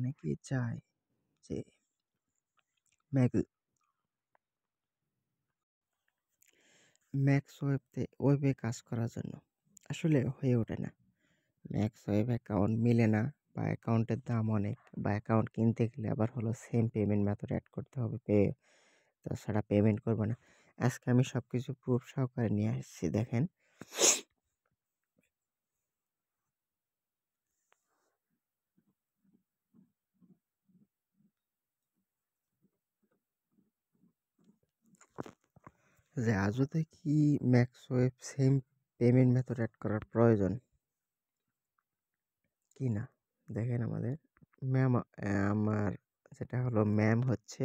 অনেকেই চায় যে ম্যাক্স ওয়েবে কাজ করার জন্য। আসলে হয়ে ওঠে না। ম্যাক্স ওয়েব অ্যাকাউন্ট মিলে না, বা অ্যাকাউন্টের দাম অনেক, বা অ্যাকাউন্ট কিনতে গেলে আবার হলো সেম পেমেন্ট মেথড এড করতে হবে, তাছাড়া পেমেন্ট করবে না। আজকে আমি সবকিছু প্রুফ সহকারে নিয়ে আসছি। দেখেন, যে আজতে কি max web same payment method add করার প্রয়োজন কি না। দেখেন, আমাদের ম্যাম, আমার যেটা হলো ম্যাম হচ্ছে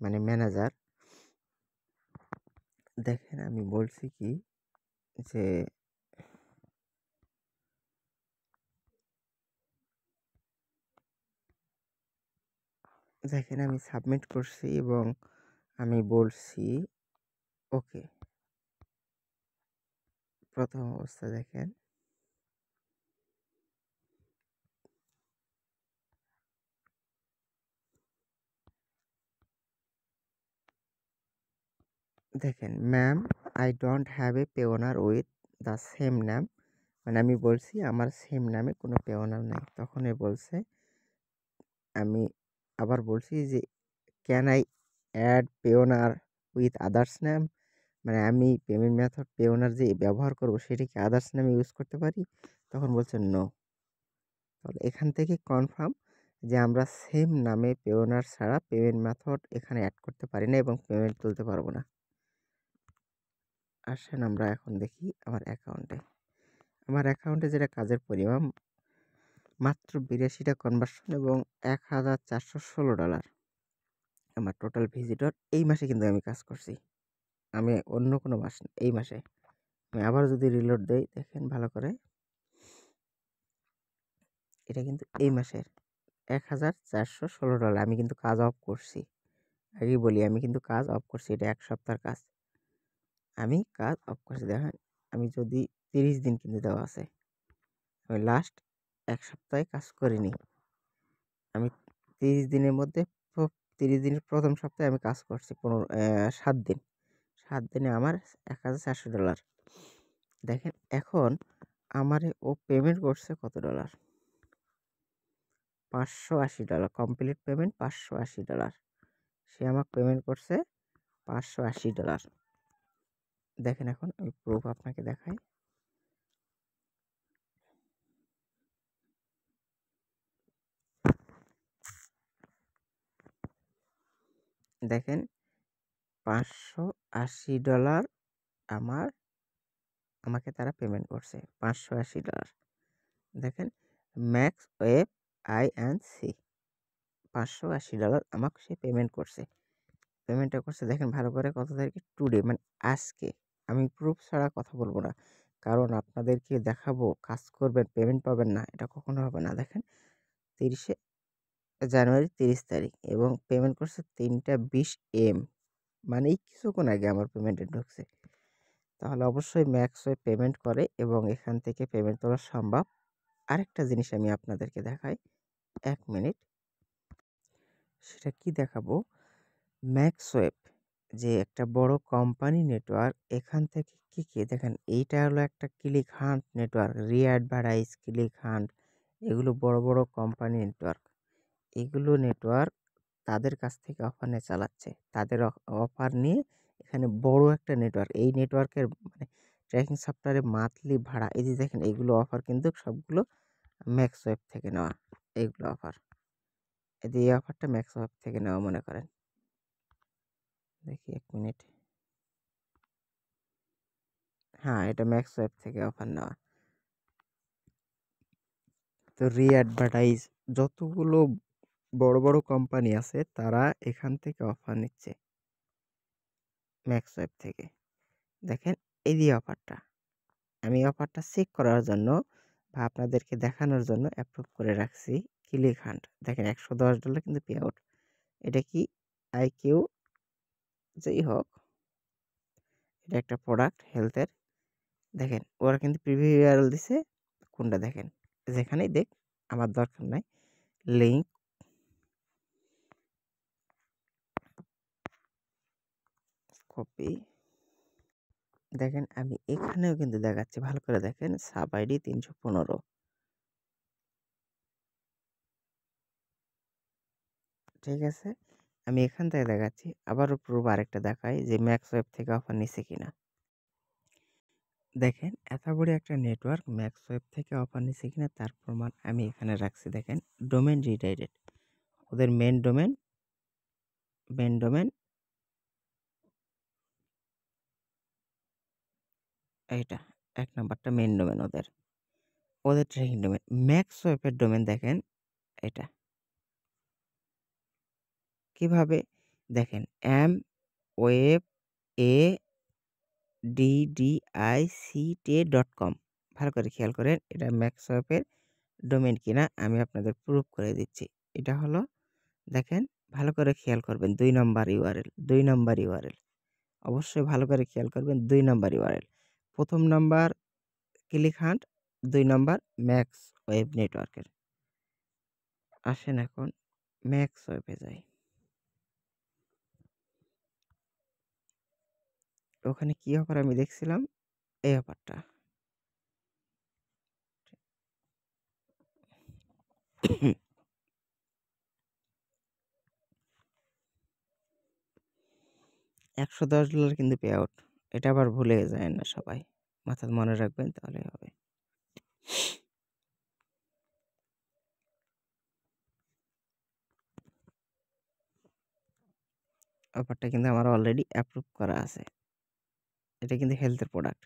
মানে ম্যানেজার। দেখেন, আমি বলছি কি যে দেখেন, আমি সাবমিট করছি এবং আমি বলছি ওকে। প্রথম অবস্থা দেখেন, ma'am, I don't have a pay owner with the same name. মানে আমি বলছি আমার সেম নামে কোনো পে ওনার নাই। তখন বলছে, আমি আবার বলছি যে can I add pay owner with others name. মানে আমি পেমেন্ট মেথড পে ওনার যে ব্যবহার করব সেটা কি আদার্স নামে ইউজ করতে পারি? তখন বলছে নো। তাহলে এখান থেকে কনফার্ম যে আমরা সেম নামে পে ওনার ছাড়া পেমেন্ট মেথড এখানে অ্যাড করতে পারি না এবং পেমেন্ট তুলতে পারবো না। আসেন আমরা এখন দেখি আমার অ্যাকাউন্টে যেটা কাজের পরিমাণ মাত্র 82টা কনভার্সন এবং $1,416। আমার টোটাল ভিজিটর এই মাসে কিন্তু আমি কাজ করছি। আমি অন্য কোনো মাস না, এই মাসে। আমি আবার যদি রিলোড দেই, দেখেন ভালো করে, এটা কিন্তু এই মাসের $1,416। আমি কিন্তু কাজ অফ করছি। আগেই বলি, আমি কিন্তু কাজ অফ করছি। এটা 1 সপ্তাহের কাজ। আমি কাজ অফ করছি। দেখেন, আমি যদি 30 দিন কিন্তু দেওয়া আছে, আমি লাস্ট 1 সপ্তাহে কাজ করিনি। আমি 30 দিনের মধ্যে 30 দিনের প্রথম সপ্তাহে আমি কাজ করছি 7 দিন। 7 দিনে আমার $1,400। দেখেন, এখন আমারে ও পেমেন্ট করছে কত ডলার? $580। Complete payment $580। সে আমাকে পেমেন্ট করছে $580। দেখেন, এখন আমি প্রুফ আপনাকে দেখাই। দেখেন, $580 আমাকে তারা পেমেন্ট করছে। $580। দেখেন, ম্যাক্স ওয়েব INC $580 আমাকে সে পেমেন্ট করছে। পেমেন্টটা করছে, দেখেন ভালো করে, কত তারিখে? টুডে, মানে আজকে। আমি প্রুফ ছাড়া কথা বলবো না, কারণ আপনাদেরকে দেখাবো কাজ করবেন পেমেন্ট পাবেন না, এটা কখনো হবে না। দেখেন, 30শে জানুয়ারি 30 তারিখ এবং পেমেন্ট করছে 3টা 20 AM, মানে এই কিছুক্ষণ আগে আমার পেমেন্টে ঢুকছে। তাহলে অবশ্যই ম্যাক্স ওয়েব পেমেন্ট করে এবং এখান থেকে পেমেন্ট তোলা সম্ভব। আরেকটা জিনিস আমি আপনাদেরকে দেখাই, 1 মিনিট। সেটা কি দেখাবো? ম্যাক্স ওয়েব যে একটা বড় কোম্পানি নেটওয়ার্ক, এখান থেকে কি দেখেন, এইটা হলো একটা click hunt network, readvertise, click hunt, এগুলো বড় বড় কোম্পানি নেটওয়ার্ক। এগুলো নেটওয়ার্ক তাদের কাছ থেকে অফার নিয়ে চালাচ্ছে। তাদের অফার নিয়ে এখানে বড় একটা নেটওয়ার্ক, এই নেটওয়ার্কের মানে ট্র্যাকিং সফটওয়্যারে মান্থলি ভাড়া, এই যে দেখেন, এইগুলো অফার কিন্তু সবগুলো ম্যাক্স ওয়েব থেকে নেওয়া। এইগুলো অফার, এই অফারটা ম্যাক্স ওয়েব থেকে নেওয়া মনে করেন। দেখি 1 মিনিট। হ্যাঁ, এটা ম্যাক্স ওয়েব থেকে অফার নেওয়া। তো রিঅ্যাডভার্টাইজ যতগুলো বড় বড় কোম্পানি আছে, তারা এখান থেকে অফার নিচ্ছে ম্যাক্স ওয়েব থেকে। দেখেন, এই যে অফারটা, আমি অফারটা চেক করার জন্য বা আপনাদেরকে দেখানোর জন্য অ্যাপ্রুভ করে রাখছি। ক্লিক হান্ট, দেখেন $110 কিন্তু পে আউট। এটা কি IQ, যেই হোক, এটা একটা প্রোডাক্ট হেলথের। দেখেন, ওরা কিন্তু প্রিভিউ ইউআরএল দিছে। কোনটা দেখেন, যেখানেই দেখ, আমার দরকার নাই। লিঙ্ক কপি, দেখেন আমি এখানেও কিন্তু দেখাচ্ছি, ভালো করে দেখেন, সাব আইডি 315। ঠিক আছে, আমি এখান থেকে দেখাচ্ছি। আবারও প্রুফ আরেকটা দেখাই যে ম্যাক্স ওয়েব থেকে অফার নিছে কিনা। দেখেন এত বড় একটা নেটওয়ার্ক ম্যাক্স ওয়েব থেকে অফার নিছে কিনা তার প্রমাণ আমি এখানে রাখছি। দেখেন ডোমেন রিডাইরেক্ট, ওদের মেন ডোমেন এইটা 1 নাম্বারটা মেন ডোমেন, ওদের ট্রেকিং ডোমেন। ম্যাক্স ওয়েবের ডোমেন দেখেন এটা কিভাবে, দেখেন এম ওয়েব এ DDICT.com, ভালো করে খেয়াল করেন, এটা ম্যাক্স ওয়েবের ডোমেন কিনা আমি আপনাদের প্রুফ করে দিচ্ছি। এটা হলো, দেখেন ভালো করে খেয়াল করবেন, 2 নাম্বার ইউআরএল, অবশ্যই ভালো করে খেয়াল করবেন, 2 নাম্বার ইউআরএল। প্রথম number click hunt, 2 number max web নেটওয়ার্কের। আসেন এখন ম্যাক্স ওয়েবে যাই। ওখানে কি অফার আমি দেখছিলাম, এই অফারটা। $110 কিন্তু পে আউট, এটা আবার ভুলে যায় না সবাই, মাথায় মনে রাখবেন, তাহলে হবে। অফারটা কিন্তু আমার অলরেডি অ্যাপ্রুভ করা আছে। এটা কিন্তু হেলথের প্রোডাক্ট।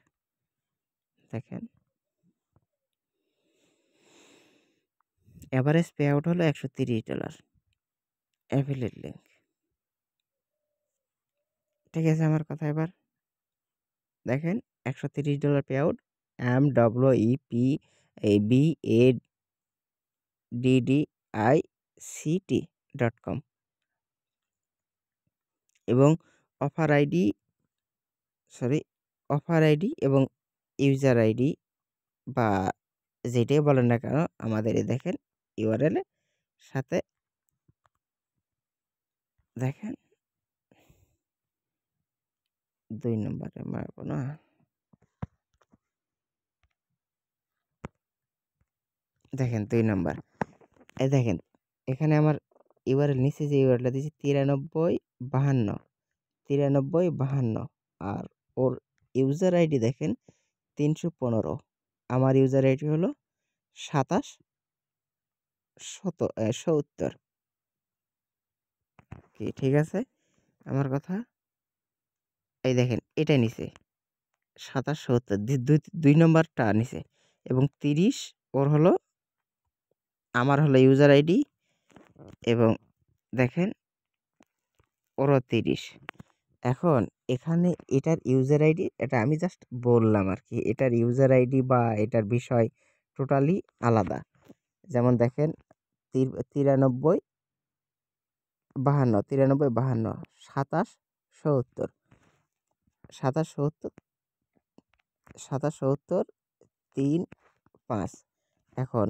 দেখেন এভারেজ পে আউট হলো $130, অ্যাফিলিয়েট লিঙ্ক। ঠিক আছে, আমার কথা এবার দেখেন, $130 পে আউট, MWEPABADDICT.com, এবং অফার আইডি এবং ইউজার আইডি বা যেটাই বলেন না কেন, আমাদের এই দেখেন ইউআরএল এর সাথে দেখেন 2 নম্বরে মারবো না, দেখেন 2 নাম্বার, এই দেখেন এখানে আমার ইউআরএল নিচে যে ইউআরএলটা দিয়েছি 9352, আর ওর ইউজার আইডি দেখেন 315, আমার ইউজার আইডি হলো 2770। কি ঠিক আছে আমার কথা, এই দেখেন এটা নিচে 2770, 2 নম্বরটা নিচে, এবং 30 ওর হলো, আমার হলো ইউজার আইডি, এবং দেখেন ওরও 30। এখন এখানে এটার ইউজার আইডি, এটা আমি জাস্ট বললাম আর কি, এটার ইউজার আইডি বা এটার বিষয় টোটালি আলাদা। যেমন দেখেন 9352, 2735। এখন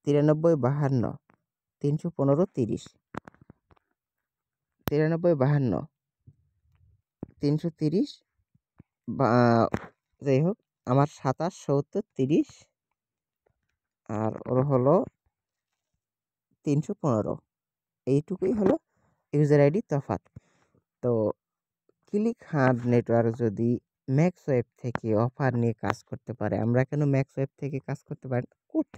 9352, 315, 30, 9352, 330, বা যাই হোক, আমার 2770, 30, আর ওর হলো 315, এইটুকুই হলো ইউজার আইডি তফাৎ। তো ক্লিক হান্ট নেটওয়ার্ক যদি ম্যাক্স ওয়েব থেকে অফার নিয়ে কাজ করতে পারে, আমরা কেন ম্যাক্স ওয়েব থেকে কাজ করতে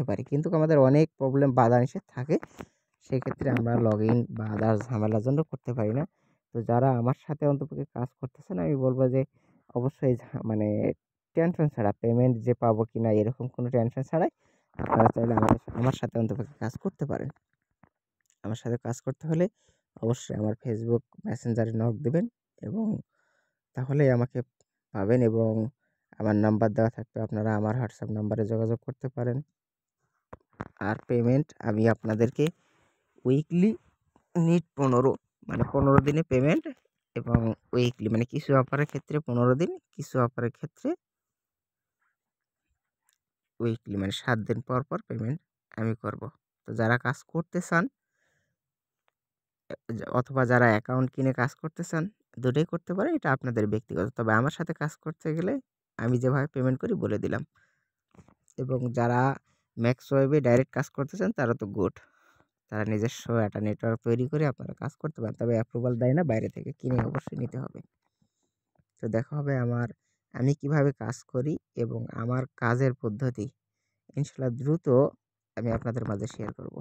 পারি, কিন্তু আমাদের অনেক প্রবলেম, বাধা নিষেধ থাকে, সেক্ষেত্রে আমরা লগ ইন বা আদার্স ঝামেলার জন্য করতে পারি না। তো যারা আমার সাথে অন্তপক্ষে কাজ করতেছেন, আমি বলবো যে অবশ্যই মানে টেনশন ছাড়া, পেমেন্ট যে পাবো কিনা এরকম কোনো টেনশন ছাড়াই আপনারা চাইলে আমার সাথে অন্তপক্ষে কাজ করতে পারেন। আমার সাথে কাজ করতে হলে অবশ্যই আমার ফেসবুক মেসেঞ্জারে নক দেবেন, এবং তাহলেই আমাকে পাবেন, এবং আমার নাম্বার দেওয়া থাকবে, আপনারা আমার হোয়াটসঅ্যাপ নাম্বারে যোগাযোগ করতে পারেন। আর পেমেন্ট আমি আপনাদেরকে উইকলি নিট 15, মানে 15 দিনে পেমেন্ট, এবং উইকলি মানে কিছু অফারের ক্ষেত্রে 15 দিন, কিছু অফারের ক্ষেত্রে উইকলি মানে 7 দিন পর পর পেমেন্ট আমি করব। তো যারা কাজ করতে চান, অথবা যারা অ্যাকাউন্ট কিনে কাজ করতে চান, দুটোই করতে পারেন, এটা আপনাদের ব্যক্তিগত। তবে আমার সাথে কাজ করতে গেলে আমি যেভাবে পেমেন্ট করি বলে দিলাম। এবং যারা ম্যাক্স ওয়েবে ডাইরেক্ট কাজ করতে চান তারা তো গুড। তারা নিজস্ব একটা নেটওয়ার্ক তৈরি করে আপনারা কাজ করতে পারেন। তবে অ্যাপ্রুভাল দেয় না, বাইরে থেকে কিনে অবশ্যই নিতে হবে। তো দেখা হবে আমি কিভাবে কাজ করি এবং আমার কাজের পদ্ধতি ইনশাআল্লাহ দ্রুত আমি আপনাদের মাঝে শেয়ার করব।